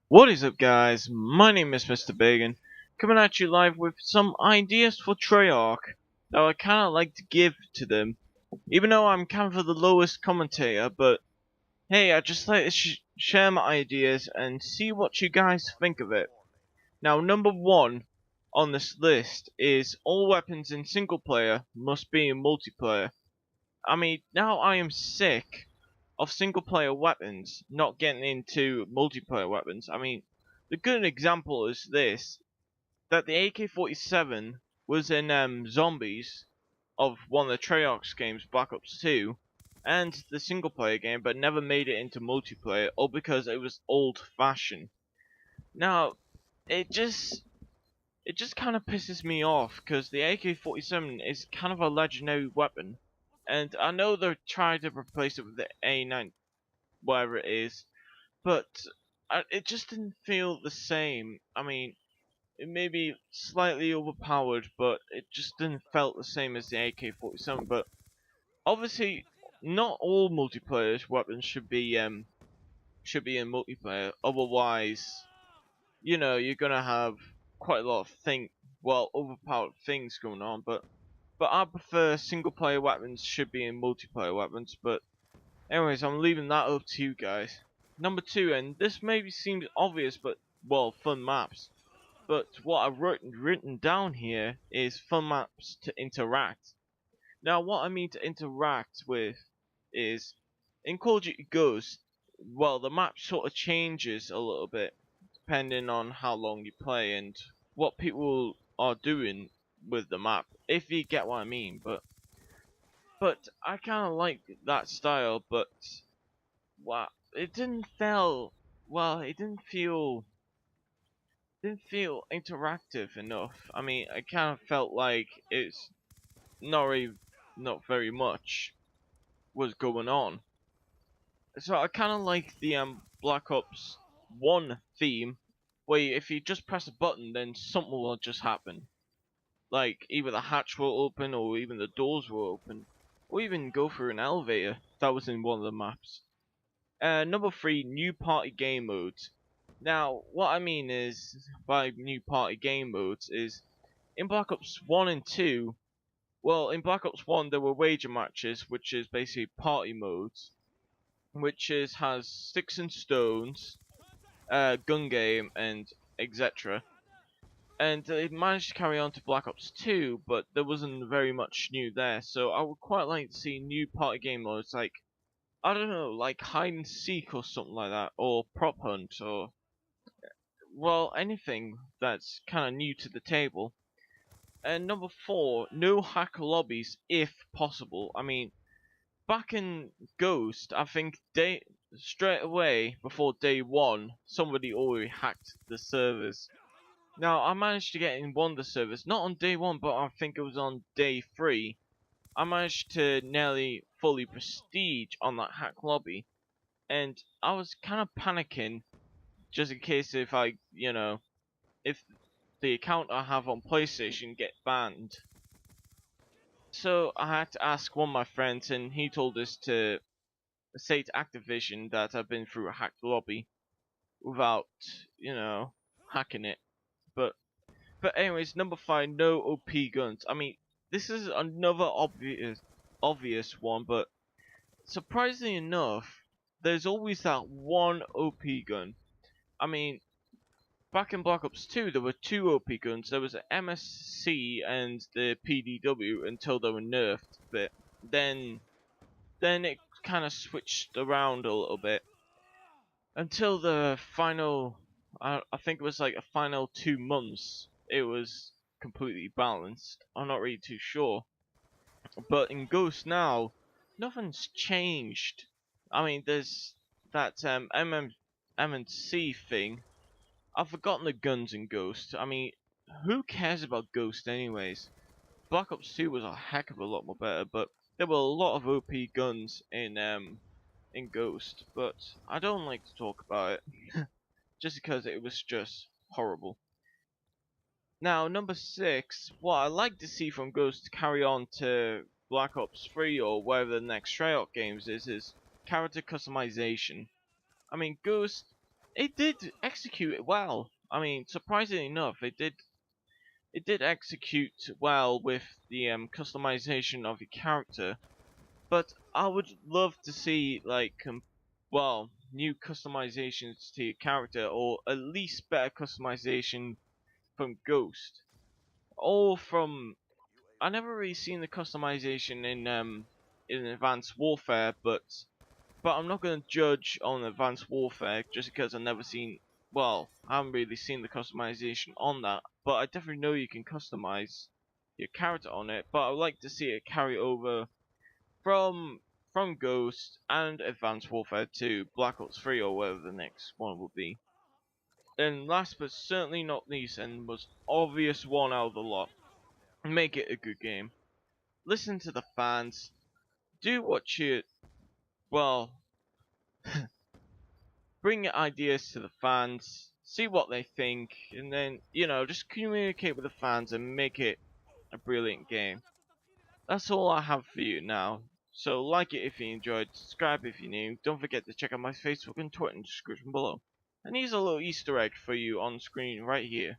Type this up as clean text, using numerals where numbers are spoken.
What is up, guys? My name is Mr. Beygan, coming at you live with some ideas for Treyarch that I kinda like to give to them. Even though I'm kind of the lowest commentator, but hey, I just like to share my ideas and see what you guys think of it. Now, number one on this list is all weapons in single player must be in multiplayer. I mean, now I am sick of single player weapons not getting into multiplayer weapons. I mean, the good example is this, that the AK-47 was in Zombies of one of the Treyarch games, Black Ops 2, and the single player game, but never made it into multiplayer, all because it was old fashioned. Now, it just kind of pisses me off because the AK-47 is kind of a legendary weapon, and I know they're trying to replace it with the A9, whatever it is, but it just didn't feel the same. I mean, it may be slightly overpowered, but it just didn't felt the same as the AK-47. But obviously, not all multiplayer weapons should be in multiplayer. Otherwise, you're gonna have quite a lot of overpowered things going on. But I prefer single player weapons should be in multiplayer weapons. But anyways, I'm leaving that up to you guys. Number two, and this maybe seems obvious, but well, fun maps. But what I've written down here is fun maps to interact. Now, what I mean to interact with is in Call of Duty Ghost. Well, the map sort of changes a little bit depending on how long you play and what people are doing with the map, if you get what I mean. But I kind of like that style, but wow, it didn't feel didn't feel interactive enough. I mean, I kind of felt like it's not very much was going on. So I kind of like the Black Ops 1 theme, where if you just press a button, then something will just happen. Like either the hatch will open, or even the doors will open, or even go through an elevator. That was in one of the maps. Number three, new party game modes. Now, what I mean is by new party game modes is in Black Ops 1 and 2. Well, in Black Ops 1 there were wager matches, which is basically party modes, which has sticks and stones, gun game, and etc. And they managed to carry on to Black Ops 2, but there wasn't very much new there. So I would quite like to see new party game modes, like I don't know, like hide and seek or something like that, or prop hunt, or well, anything that's kind of new to the table. And number four, no hacker lobbies if possible. I mean, back in Ghost, I think straight away before day one, somebody already hacked the servers. Now I managed to get in one of the servers, not on day one, but I think it was on day three. I managed to nearly fully prestige on that hack lobby, and I was kind of panicking just in case if the account I have on PlayStation get banned. So I had to ask one of my friends, and he told us to say to Activision that I've been through a hacked lobby without, hacking it. But anyways, number five, no OP guns. I mean, this is another obvious one, but surprisingly enough, there's always that one OP gun. I mean, back in Black Ops 2, there were two OP guns. There was the MSC and the PDW until they were nerfed. But then it kind of switched around a little bit until the final. I think it was like a final 2 months. It was completely balanced. I'm not really too sure. But in Ghost now, nothing's changed. I mean, there's that M&C thing. I've forgotten the guns in Ghost. I mean, who cares about Ghost anyways? Black Ops 2 was a heck of a lot more better, but there were a lot of OP guns in Ghost, but I don't like to talk about it just because it was just horrible. Now, number six, what I like to see from Ghost to carry on to Black Ops 3 or whatever the next Treyarch games is character customization. I mean, Ghost it did execute it well. I mean, surprisingly enough, it did execute well with the customization of your character. But I would love to see like well, new customizations to your character, or at least better customization from Ghost, or from I never really seen the customization in Advanced Warfare, but I'm not gonna judge on Advanced Warfare just because I've never seen. Well, I haven't really seen the customization on that, but I definitely know you can customize your character on it. But I'd like to see it carry over from from Ghost and Advanced Warfare 2, Black Ops 3, or whatever the next one will be. And last but certainly not least, and most obvious one out of the lot, make it a good game. Listen to the fans. Do what you well. Bring your ideas to the fans. See what they think, and then just communicate with the fans and make it a brilliant game. That's all I have for you now. So like it if you enjoyed, subscribe if you're new, don't forget to check out my Facebook and Twitter in the description below. And here's a little Easter egg for you on screen right here.